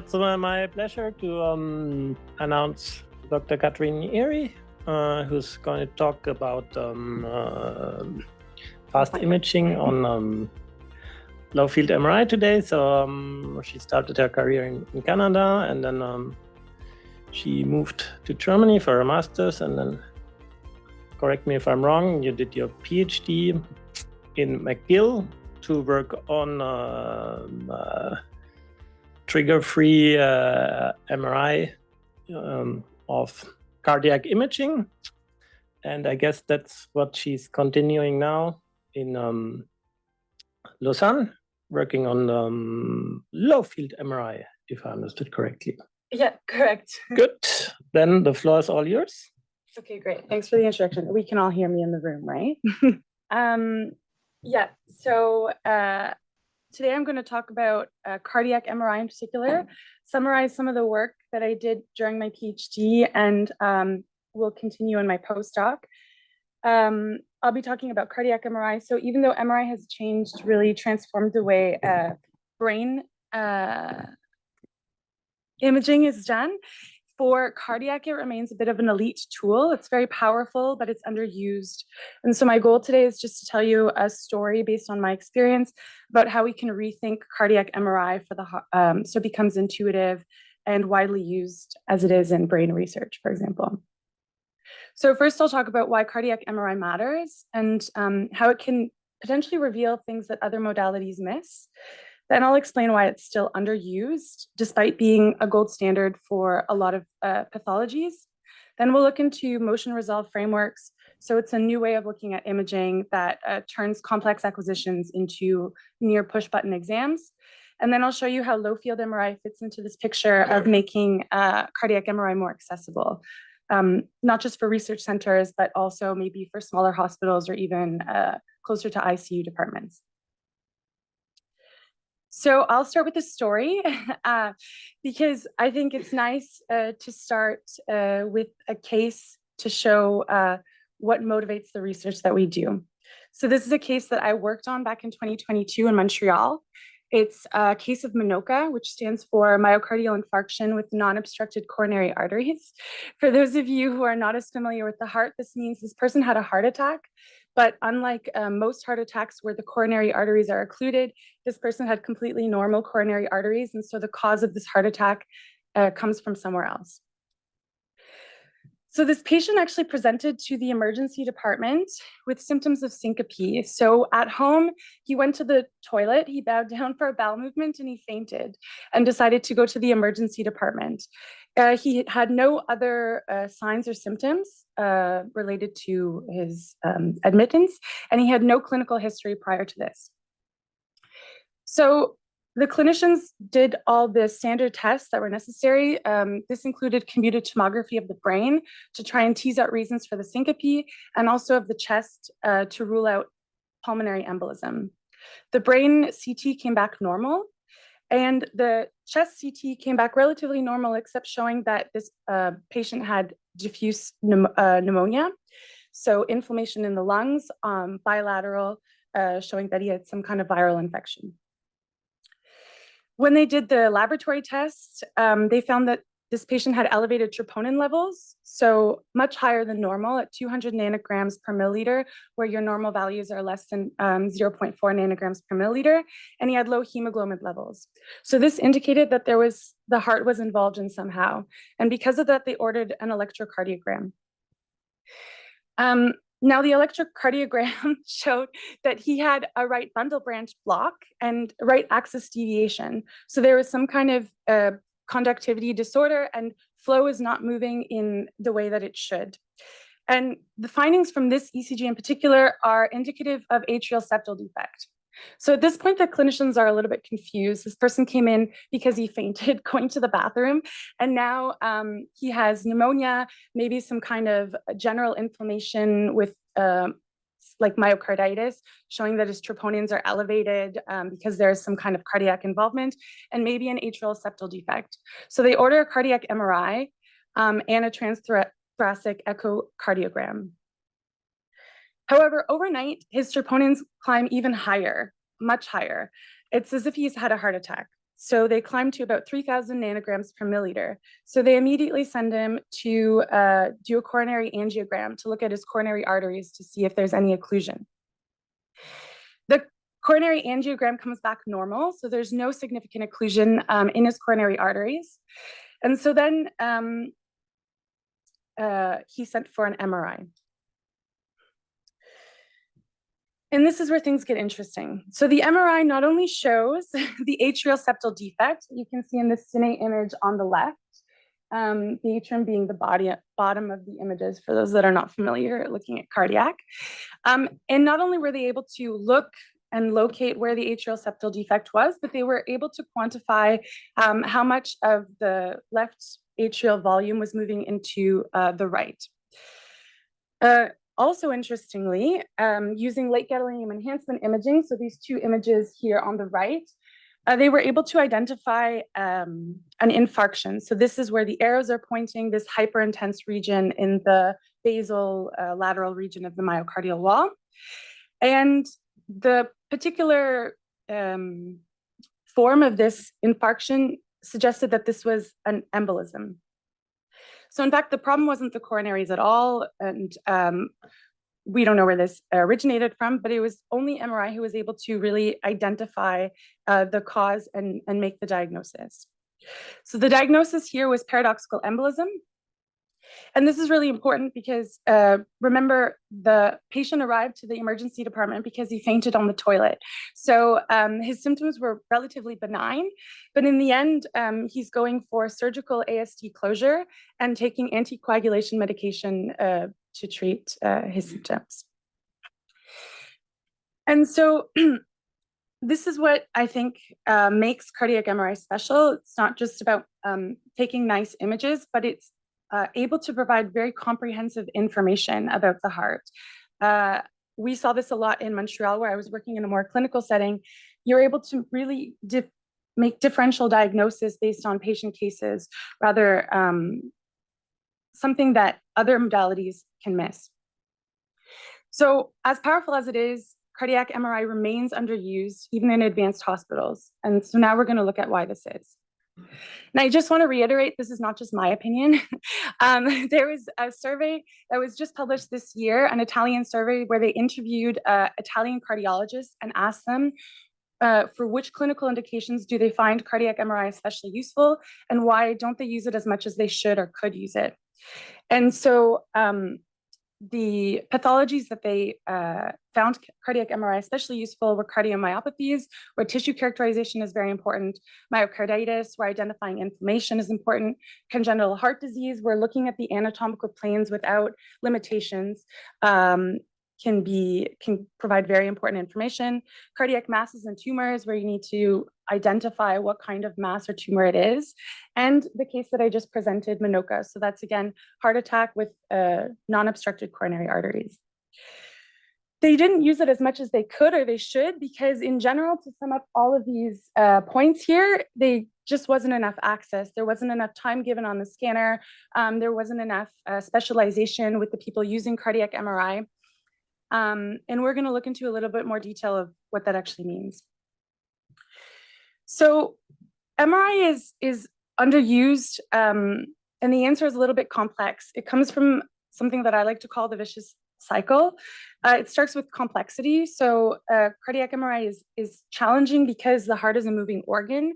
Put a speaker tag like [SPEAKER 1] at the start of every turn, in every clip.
[SPEAKER 1] it's my pleasure to announce Dr. Katerina Eyre, who's going to talk about fast imaging on low-field MRI today. So she started her career in Canada, and then she moved to Germany for a master's, and then, correct me if I'm wrong, you did your PhD in McGill to work on trigger-free MRI of cardiac imaging. And I guess that's what she's continuing now in Lausanne, working on low-field MRI, if I understood correctly.
[SPEAKER 2] Yeah, correct.
[SPEAKER 1] Good. Then the floor is all yours.
[SPEAKER 2] Okay, great. Thanks for the introduction. We can all hear me in the room, right? Yeah, so today I'm going to talk about cardiac MRI in particular, summarize some of the work that I did during my PhD, and will continue in my postdoc. I'll be talking about cardiac MRI. So even though MRI has changed, really transformed the way brain imaging is done, for cardiac, it remains a bit of an elite tool. It's very powerful, but it's underused. And so my goal today is just to tell you a story based on my experience about how we can rethink cardiac MRI for the so it becomes intuitive and widely used as it is in brain research, for example. So first, I'll talk about why cardiac MRI matters and how it can potentially reveal things that other modalities miss. Then I'll explain why it's still underused, despite being a gold standard for a lot of pathologies. Then we'll look into motion resolve frameworks. So it's a new way of looking at imaging that turns complex acquisitions into near push button exams. And then I'll show you how low field MRI fits into this picture of making cardiac MRI more accessible, not just for research centers, but also maybe for smaller hospitals or even closer to ICU departments. So I'll start with a story because I think it's nice to start with a case to show what motivates the research that we do. So this is a case that I worked on back in 2022 in Montreal. It's a case of MNOCA, which stands for myocardial infarction with non-obstructed coronary arteries. For those of you who are not as familiar with the heart, this means this person had a heart attack. But unlike most heart attacks where the coronary arteries are occluded, this person had completely normal coronary arteries. And so the cause of this heart attack comes from somewhere else. So this patient actually presented to the emergency department with symptoms of syncope. So at home, he went to the toilet, he bowed down for a bowel movement, and he fainted and decided to go to the emergency department. He had no other signs or symptoms related to his admittance, and he had no clinical history prior to this. So the clinicians did all the standard tests that were necessary. This included computed tomography of the brain to try and tease out reasons for the syncope, and also of the chest to rule out pulmonary embolism. The brain CT came back normal, and the chest CT came back relatively normal, except showing that this patient had diffuse pneumonia, so inflammation in the lungs, bilateral, showing that he had some kind of viral infection. When they did the laboratory tests, they found that this patient had elevated troponin levels, so much higher than normal at 200 nanograms per milliliter, where your normal values are less than 0.4 nanograms per milliliter, and he had low hemoglobin levels. So this indicated that the heart was involved in somehow, and because of that, they ordered an electrocardiogram. Now, the electrocardiogram showed that he had a right bundle branch block and right axis deviation. So there was some kind of conductivity disorder, and flow is not moving in the way that it should. And the findings from this ECG in particular are indicative of atrial septal defect. So at this point, the clinicians are a little bit confused. This person came in because he fainted going to the bathroom, and now he has pneumonia, maybe some kind of general inflammation with like myocarditis, showing that his troponins are elevated because there's some kind of cardiac involvement, and maybe an atrial septal defect. So they order a cardiac MRI and a transthoracic echocardiogram. However, overnight, his troponins climb even higher, much higher. It's as if he's had a heart attack. So they climbed to about 3,000 nanograms per milliliter. So they immediately send him to do a coronary angiogram to look at his coronary arteries to see if there's any occlusion. The coronary angiogram comes back normal, so there's no significant occlusion in his coronary arteries. And so then he sent for an MRI. And this is where things get interesting. So the MRI not only shows the atrial septal defect, you can see in the cine image on the left, the atrium being the bottom of the images for those that are not familiar looking at cardiac. And not only were they able to look and locate where the atrial septal defect was, but they were able to quantify how much of the left atrial volume was moving into the right. Also interestingly, using late gadolinium enhancement imaging, so these two images here on the right, they were able to identify an infarction. So this is where the arrows are pointing, this hyperintense region in the basal lateral region of the myocardial wall. And the particular form of this infarction suggested that this was an embolism. So in fact, the problem wasn't the coronaries at all, and we don't know where this originated from, but it was only MRI who was able to really identify the cause and make the diagnosis. So the diagnosis here was paradoxical embolism. And this is really important because remember, the patient arrived to the emergency department because he fainted on the toilet. So his symptoms were relatively benign, but in the end, he's going for surgical ASD closure and taking anticoagulation medication to treat his symptoms. And so this is what I think makes cardiac MRI special. It's not just about taking nice images, but it's able to provide very comprehensive information about the heart. We saw this a lot in Montreal, where I was working in a more clinical setting. You're able to really make differential diagnosis based on patient cases, rather something that other modalities can miss. So as powerful as it is, cardiac MRI remains underused even in advanced hospitals. And so now we're going to look at why this is. And I just want to reiterate, this is not just my opinion. There was a survey that was just published this year, an Italian survey where they interviewed Italian cardiologists and asked them for which clinical indications do they find cardiac MRI especially useful, and why don't they use it as much as they should or could use it. And so the pathologies that they found cardiac MRI especially useful were cardiomyopathies, where tissue characterization is very important, myocarditis, where identifying inflammation is important, congenital heart disease, where looking at the anatomical planes without limitations can provide very important information, cardiac masses and tumors, where you need to identify what kind of mass or tumor it is, and the case that I just presented, Minoka. So that's, again, heart attack with non-obstructed coronary arteries. They didn't use it as much as they could or they should, because in general, to sum up all of these points here, they just wasn't enough access. There wasn't enough time given on the scanner. There wasn't enough specialization with the people using cardiac MRI. And we're going to look into a little bit more detail of what that actually means. So MRI is underused, and the answer is a little bit complex. It comes from something that I like to call the vicious cycle. It starts with complexity. So cardiac MRI is challenging because the heart is a moving organ.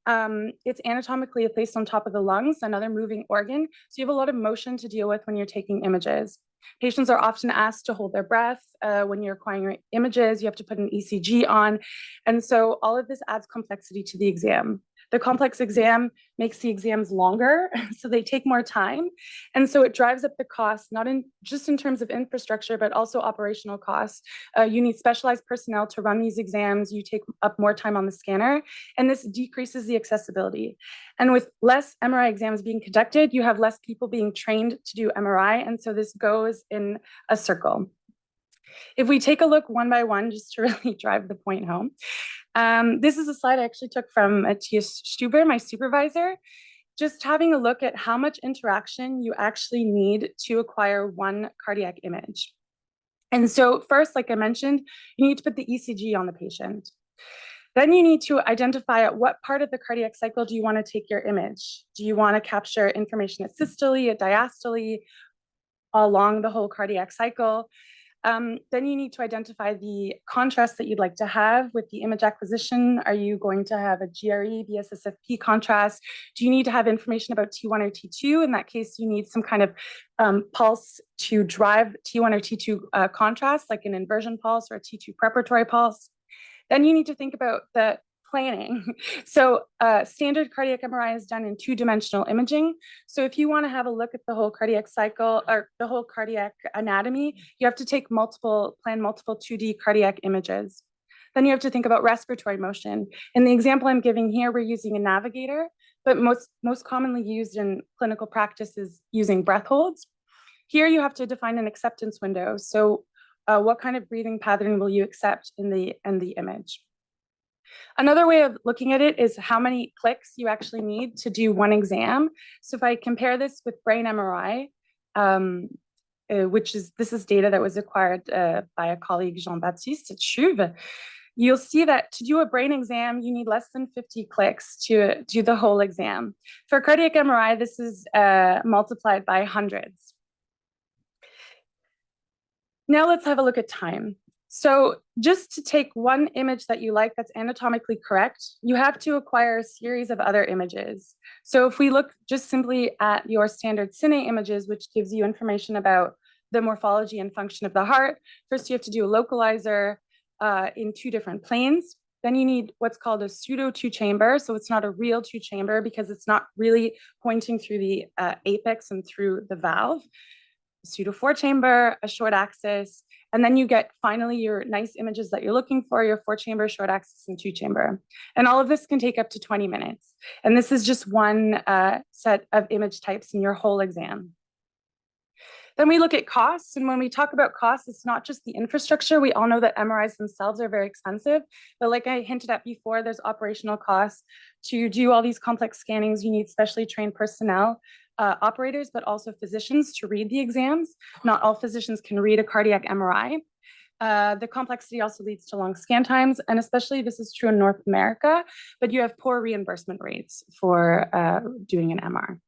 [SPEAKER 2] It's anatomically placed on top of the lungs, another moving organ. So you have a lot of motion to deal with when you're taking images. Patients are often asked to hold their breath. When you're acquiring images, you have to put an ECG on. And so all of this adds complexity to the exam. The complex exam makes the exams longer, so they take more time. And so it drives up the cost, not just in terms of infrastructure, but also operational costs. You need specialized personnel to run these exams. You take up more time on the scanner, and this decreases the accessibility. And with less MRI exams being conducted, you have less people being trained to do MRI, and so this goes in a circle. If we take a look one by one, just to really drive the point home, this is a slide I actually took from Matthias Stuber, my supervisor, just having a look at how much interaction you actually need to acquire one cardiac image. And so first, like I mentioned, you need to put the ECG on the patient. Then you need to identify at what part of the cardiac cycle do you want to take your image. Do you want to capture information at systole, at diastole, along the whole cardiac cycle? Then you need to identify the contrast that you'd like to have with the image acquisition. Are you going to have a GRE, BSSFP contrast? Do you need to have information about T1 or T2? In that case, you need some kind of pulse to drive T1 or T2 contrast, like an inversion pulse or a T2 preparatory pulse. Then you need to think about the planning. So standard cardiac MRI is done in two-dimensional imaging. So if you want to have a look at the whole cardiac cycle or the whole cardiac anatomy, you have to plan multiple 2D cardiac images. Then you have to think about respiratory motion. In the example I'm giving here, we're using a navigator, but most commonly used in clinical practice is using breath holds. Here you have to define an acceptance window. So what kind of breathing pattern will you accept in the image? Another way of looking at it is how many clicks you actually need to do one exam. So if I compare this with brain MRI, this is data that was acquired by a colleague, Jean-Baptiste at CHUV, you'll see that to do a brain exam, you need less than 50 clicks to do the whole exam. For cardiac MRI, this is multiplied by hundreds. Now let's have a look at time. So just to take one image that you like that's anatomically correct, you have to acquire a series of other images. So if we look just simply at your standard cine images, which gives you information about the morphology and function of the heart, first you have to do a localizer in two different planes. Then you need what's called a pseudo two-chamber. So it's not a real two-chamber because it's not really pointing through the apex and through the valve. Pseudo four-chamber, a short axis, and then you get finally your nice images that you're looking for, your four-chamber, short axis, and two-chamber. And all of this can take up to 20 minutes. And this is just one set of image types in your whole exam. Then we look at costs. And when we talk about costs, it's not just the infrastructure. We all know that MRIs themselves are very expensive. But like I hinted at before, there's operational costs. To do all these complex scannings, you need specially trained personnel. Operators, but also physicians to read the exams. Not all physicians can read a cardiac MRI. The complexity also leads to long scan times, and especially this is true in North America, but you have poor reimbursement rates for doing an MR.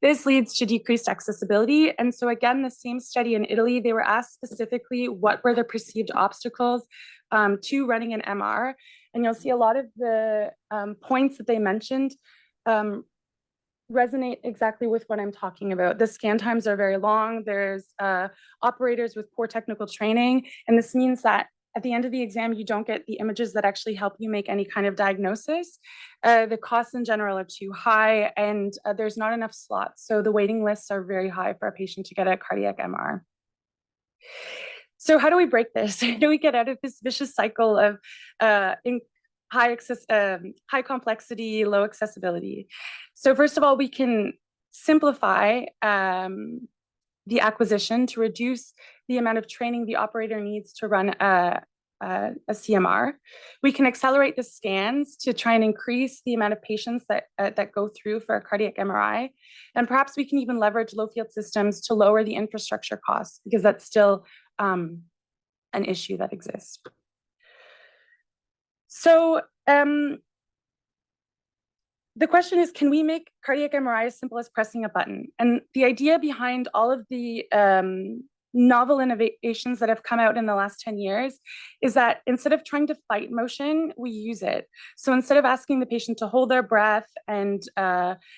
[SPEAKER 2] This leads to decreased accessibility. And so again, the same study in Italy, they were asked specifically what were the perceived obstacles to running an MR. And you'll see a lot of the points that they mentioned resonate exactly with what I'm talking about. The scan times are very long. There's operators with poor technical training. And this means that at the end of the exam, you don't get the images that actually help you make any kind of diagnosis. The costs in general are too high and there's not enough slots. So the waiting lists are very high for a patient to get a cardiac MR. So how do we break this? How do we get out of this vicious cycle of high complexity, low accessibility? So first of all, we can simplify the acquisition to reduce the amount of training the operator needs to run a CMR. We can accelerate the scans to try and increase the amount of patients that go through for a cardiac MRI. And perhaps we can even leverage low field systems to lower the infrastructure costs, because that's still an issue that exists. So the question is, can we make cardiac MRI as simple as pressing a button? And the idea behind all of the novel innovations that have come out in the last 10 years is that instead of trying to fight motion, we use it. So instead of asking the patient to hold their breath and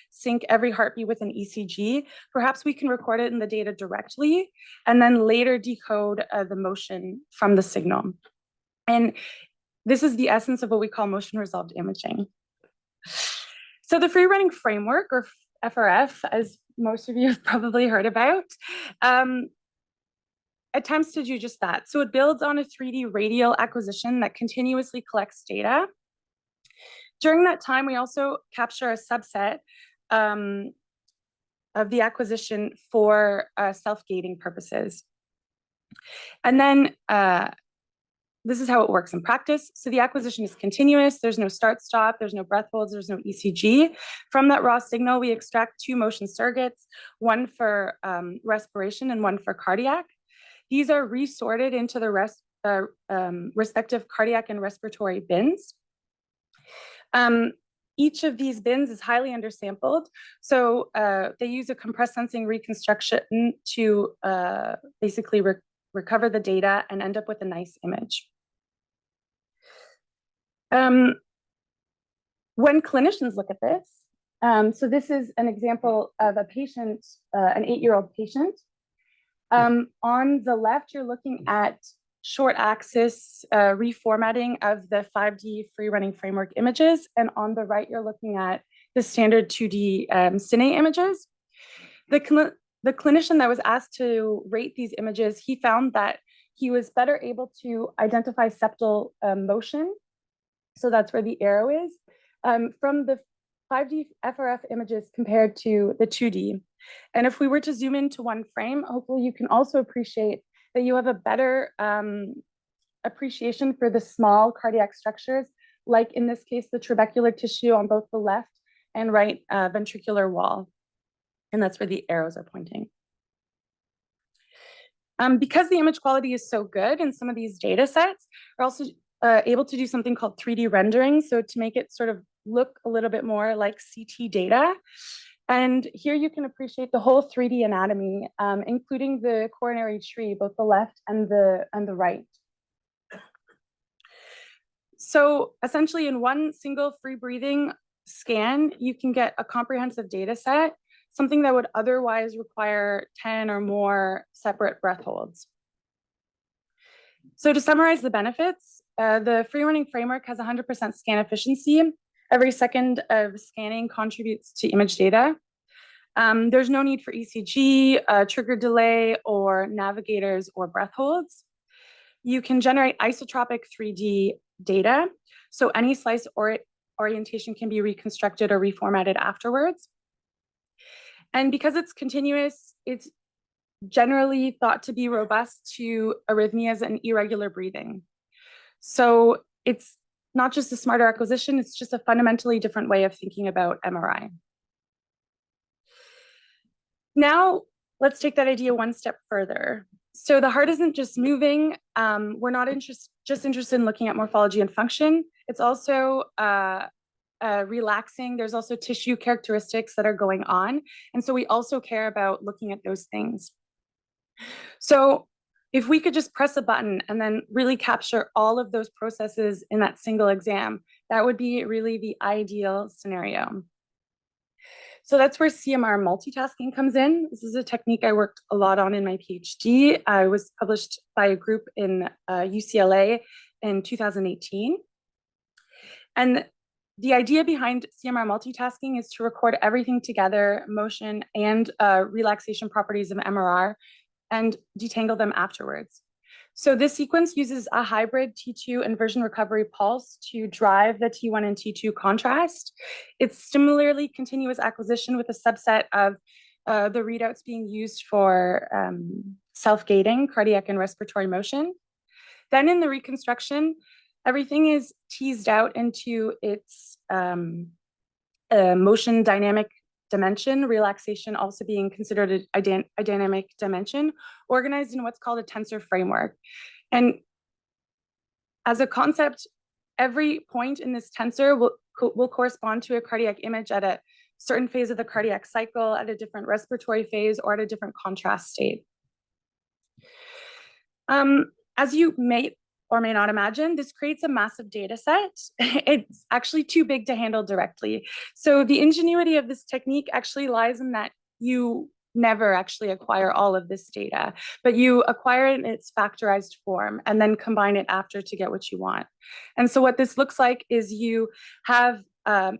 [SPEAKER 2] sync every heartbeat with an ECG, perhaps we can record it in the data directly and then later decode the motion from the signal. And this is the essence of what we call motion resolved imaging. So the free running framework, or FRF, as most of you have probably heard about, attempts to do just that. So it builds on a 3D radial acquisition that continuously collects data. During that time, we also capture a subset of the acquisition for self-gating purposes. And then this is how it works in practice. So the acquisition is continuous. There's no start-stop. There's no breath holds. There's no ECG. From that raw signal, we extract two motion surrogates, one for respiration and one for cardiac. These are resorted into the respective cardiac and respiratory bins. Each of these bins is highly undersampled. So they use a compressed sensing reconstruction to basically recover the data and end up with a nice image. When clinicians look at this, so this is an example of a patient, an 8-year-old patient. On the left, you're looking at short axis reformatting of the 5D free running framework images. And on the right, you're looking at the standard 2D cine images. The clinician that was asked to rate these images, he found that he was better able to identify septal motion. So that's where the arrow is, from the 5D FRF images compared to the 2D. And if we were to zoom into one frame, hopefully you can also appreciate that you have a better appreciation for the small cardiac structures, like in this case, the trabecular tissue on both the left and right ventricular wall. And that's where the arrows are pointing. Because the image quality is so good in some of these data sets, we're also able to do something called 3D rendering. So to make it sort of look a little bit more like CT data. And here you can appreciate the whole 3D anatomy, including the coronary tree, both the left and the right. So essentially in one single free breathing scan, you can get a comprehensive data set, something that would otherwise require 10 or more separate breath holds. So to summarize the benefits, the free running framework has 100% scan efficiency. Every second of scanning contributes to image data. There's no need for ECG, trigger delay, or navigators or breath holds. You can generate isotropic 3D data, so any slice or orientation can be reconstructed or reformatted afterwards. And because it's continuous, it's generally thought to be robust to arrhythmias and irregular breathing. So it's not just a smarter acquisition, it's just a fundamentally different way of thinking about MRI. Now, let's take that idea one step further. So the heart isn't just moving. We're not just interested in looking at morphology and function. It's also relaxing. There's also tissue characteristics that are going on. And so we also care about looking at those things. So if we could just press a button and then really capture all of those processes in that single exam, that would be really the ideal scenario. So that's where CMR multitasking comes in. This is a technique I worked a lot on in my PhD. I was published by a group in UCLA in 2018. And the idea behind CMR multitasking is to record everything together, motion and relaxation properties of MRR, and detangle them afterwards. So this sequence uses a hybrid T2 inversion recovery pulse to drive the T1 and T2 contrast. It's similarly continuous acquisition with a subset of the readouts being used for self-gating, cardiac and respiratory motion. Then in the reconstruction, everything is teased out into its motion dynamic dimension, relaxation also being considered a dynamic dimension, organized in what's called a tensor framework. And as a concept, every point in this tensor will correspond to a cardiac image at a certain phase of the cardiac cycle, at a different respiratory phase, or at a different contrast state. As you may or may not imagine, this creates a massive data set. It's actually too big to handle directly. So the ingenuity of this technique actually lies in that you never actually acquire all of this data, but you acquire it in its factorized form and then combine it after to get what you want. And so what this looks like is you have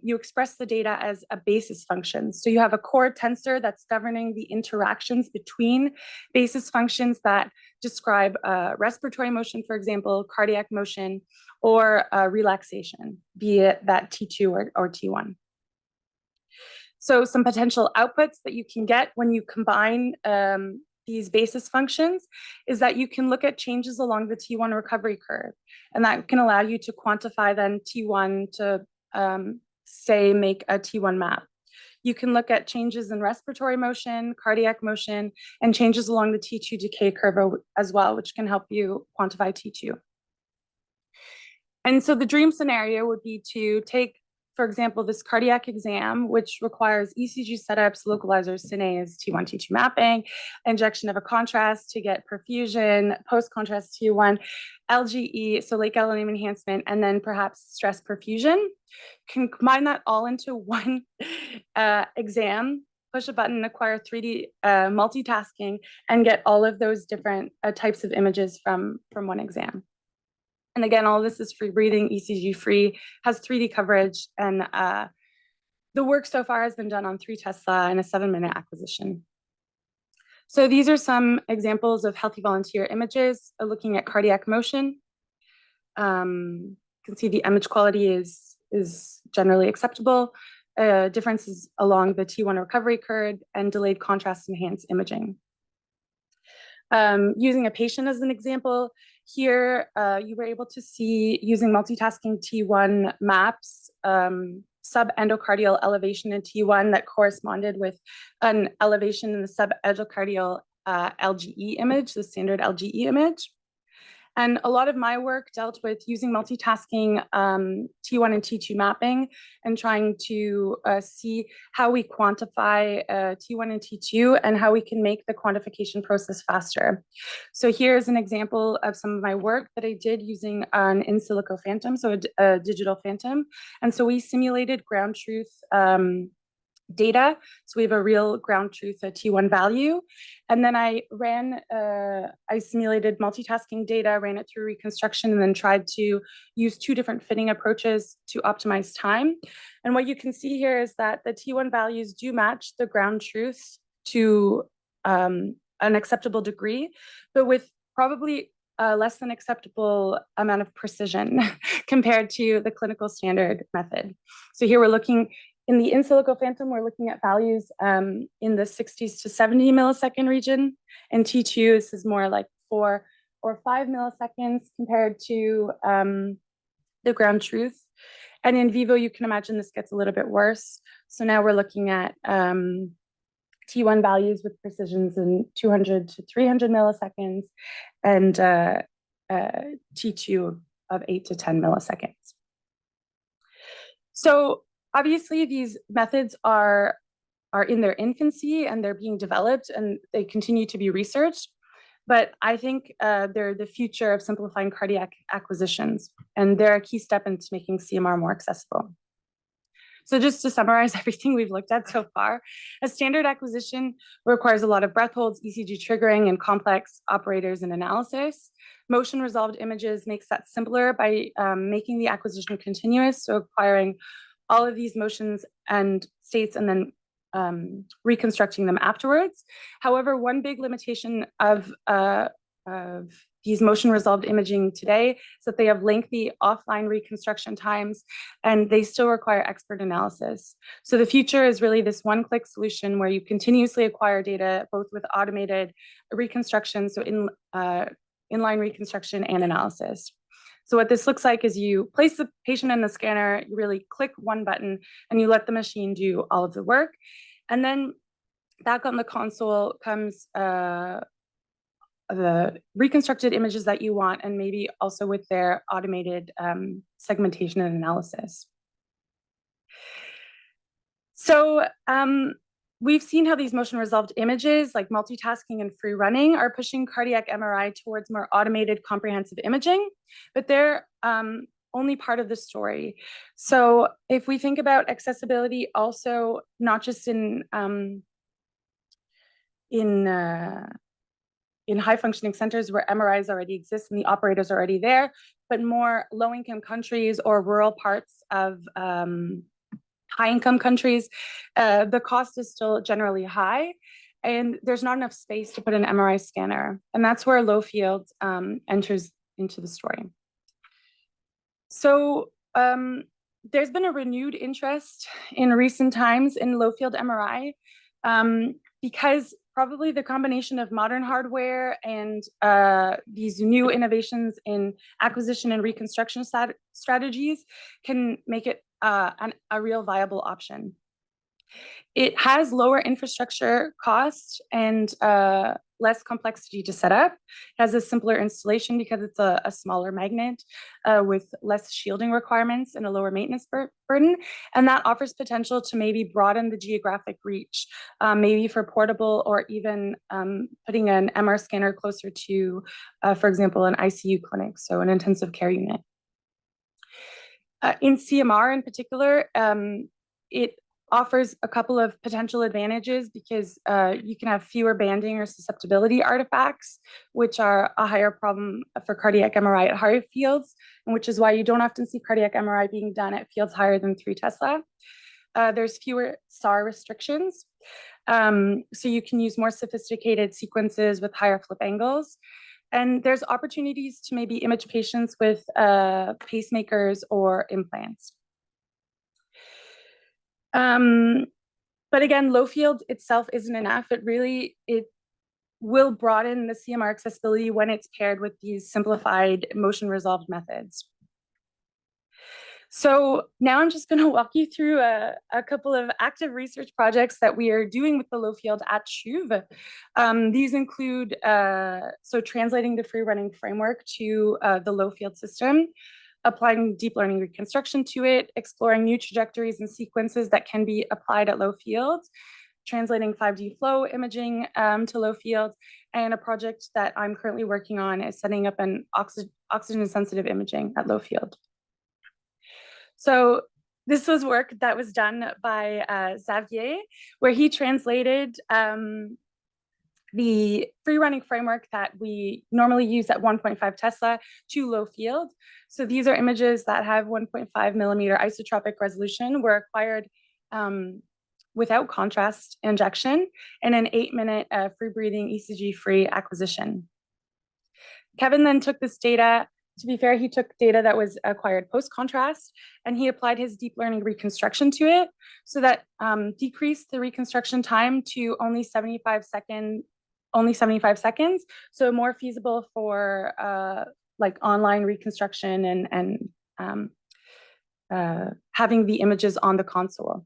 [SPEAKER 2] you express the data as a basis function. So you have a core tensor that's governing the interactions between basis functions that describe respiratory motion, for example, cardiac motion, or relaxation, be it that T2 or T1. So some potential outputs that you can get when you combine these basis functions is that you can look at changes along the T1 recovery curve, and that can allow you to quantify then T1 to say make a T1 map. You can look at changes in respiratory motion, cardiac motion, and changes along the T2 decay curve as well, which can help you quantify T2. And so the dream scenario would be to take, for example, this cardiac exam, which requires ECG setups, localizers, cines, T1, T2 mapping, injection of a contrast to get perfusion, post-contrast T1, LGE, so late gadolinium enhancement, and then perhaps stress perfusion. Can combine that all into one exam, push a button, acquire 3D multitasking, and get all of those different types of images from one exam. And again, all this is free breathing, ECG free, has 3D coverage, and the work so far has been done on 3 Tesla in a 7-minute acquisition. So these are some examples of healthy volunteer images looking at cardiac motion. You can see the image quality is generally acceptable. Differences along the T1 recovery curve and delayed contrast enhanced imaging. Using a patient as an example, here you were able to see, using multitasking T1 maps, subendocardial elevation in T1 that corresponded with an elevation in the subendocardial LGE image, the standard LGE image. And a lot of my work dealt with using multitasking T1 and T2 mapping and trying to see how we quantify T1 and T2 and how we can make the quantification process faster. So here's an example of some of my work that I did using an in silico phantom, so a digital phantom. And so we simulated ground truth data. So we have a real ground truth, a T1 value. And then I simulated multitasking data, ran it through reconstruction, and then tried to use 2 different fitting approaches to optimize time. And what you can see here is that the T1 values do match the ground truth to an acceptable degree, but with probably less than acceptable amount of precision compared to the clinical standard method. So here we're looking in the in silico phantom, we're looking at values in the 60s to 70 millisecond region. And T2, this is more like 4 or 5 milliseconds compared to the ground truth. And in vivo, you can imagine this gets a little bit worse. So now we're looking at T1 values with precisions in 200 to 300 milliseconds and T2 of 8 to 10 milliseconds. So obviously, these methods are in their infancy and they're being developed and they continue to be researched. But I think they're the future of simplifying cardiac acquisitions, and they're a key step into making CMR more accessible. So just to summarize everything we've looked at so far, a standard acquisition requires a lot of breath holds, ECG triggering, and complex operators and analysis. Motion resolved images makes that simpler by making the acquisition continuous, so acquiring all of these motions and states and then reconstructing them afterwards. However, one big limitation of these motion resolved imaging today is that they have lengthy offline reconstruction times and they still require expert analysis. So the future is really this one-click solution where you continuously acquire data both with automated reconstruction, so inline reconstruction and analysis. So what this looks like is you place the patient in the scanner, you really click one button, and you let the machine do all of the work. And then back on the console comes the reconstructed images that you want, and maybe also with their automated segmentation and analysis. So we've seen how these motion resolved images like multitasking and free running are pushing cardiac MRI towards more automated comprehensive imaging, but they're only part of the story. So if we think about accessibility also, not just in high functioning centers where MRIs already exist and the operators are already there, but more low income countries or rural parts of high-income countries, the cost is still generally high, and there's not enough space to put an MRI scanner, and that's where low field enters into the story. So there's been a renewed interest in recent times in low field MRI because probably the combination of modern hardware and these new innovations in acquisition and reconstruction strategies can make it a real viable option. It has lower infrastructure cost and less complexity to set up. It has a simpler installation because it's a smaller magnet with less shielding requirements and a lower maintenance burden. And that offers potential to maybe broaden the geographic reach, maybe for portable or even putting an MR scanner closer to, for example, an ICU clinic, so an intensive care unit. In CMR in particular, it offers a couple of potential advantages because you can have fewer banding or susceptibility artifacts, which are a higher problem for cardiac MRI at higher fields, and which is why you don't often see cardiac MRI being done at fields higher than 3 Tesla. There's fewer SAR restrictions, so you can use more sophisticated sequences with higher flip angles. And there's opportunities to maybe image patients with pacemakers or implants. But again, low field itself isn't enough. It will broaden the CMR accessibility when it's paired with these simplified motion resolved methods. So now I'm just going to walk you through a couple of active research projects that we are doing with the low field at CHUV. These include translating the free running framework to the low field system, applying deep learning reconstruction to it, exploring new trajectories and sequences that can be applied at low field, translating 5D flow imaging to low field, and a project that I'm currently working on is setting up an oxygen sensitive imaging at low field. So this was work that was done by Xavier, where he translated the free running framework that we normally use at 1.5 Tesla to low field. So these are images that have 1.5 millimeter isotropic resolution, were acquired without contrast injection and an 8-minute free breathing ECG free acquisition. Kevin then took this data. To be fair, he took data that was acquired post-contrast, and he applied his deep learning reconstruction to it, so that decreased the reconstruction time to only 75 seconds, so more feasible for like online reconstruction and having the images on the console.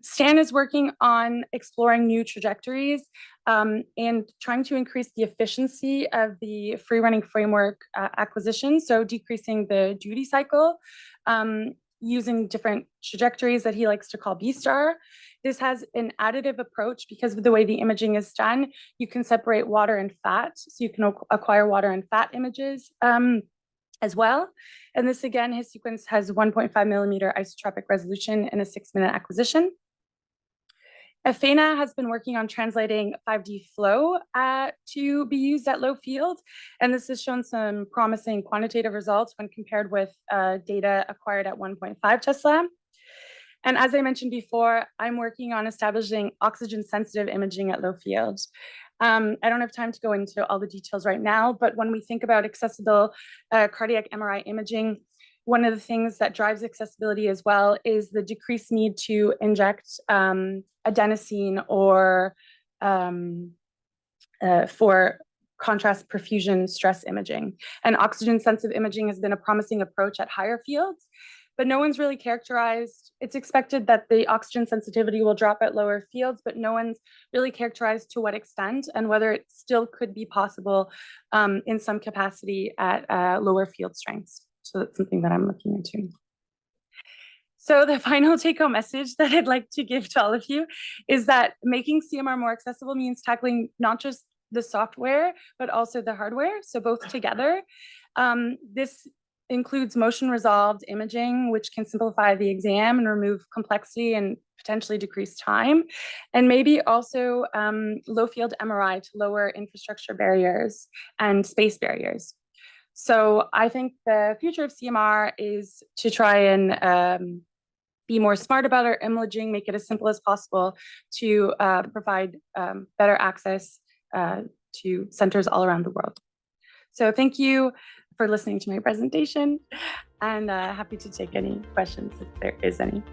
[SPEAKER 2] Stan is working on exploring new trajectories and trying to increase the efficiency of the free running framework acquisition, so decreasing the duty cycle, using different trajectories that he likes to call B-star. This has an additive approach because of the way the imaging is done. You can separate water and fat, so you can acquire water and fat images as well. And this, again, his sequence has 1.5 millimeter isotropic resolution and a 6-minute acquisition. Efena has been working on translating 5D flow to be used at low field, and this has shown some promising quantitative results when compared with data acquired at 1.5 Tesla. And as I mentioned before, I'm working on establishing oxygen-sensitive imaging at low field. I don't have time to go into all the details right now, but when we think about accessible cardiac MRI imaging, one of the things that drives accessibility as well is the decreased need to inject adenosine or for contrast perfusion stress imaging. And oxygen-sensitive imaging has been a promising approach at higher fields, but no one's really characterized. It's expected that the oxygen sensitivity will drop at lower fields, but no one's really characterized to what extent and whether it still could be possible in some capacity at lower field strengths. So that's something that I'm looking into. So the final take-home message that I'd like to give to all of you is that making CMR more accessible means tackling not just the software, but also the hardware, so both together. This includes motion resolved imaging, which can simplify the exam and remove complexity and potentially decrease time, and maybe also low field MRI to lower infrastructure barriers and space barriers. So I think the future of CMR is to try and be more smart about our imaging, make it as simple as possible to provide better access to centers all around the world. So thank you for listening to my presentation, and happy to take any questions if there is any.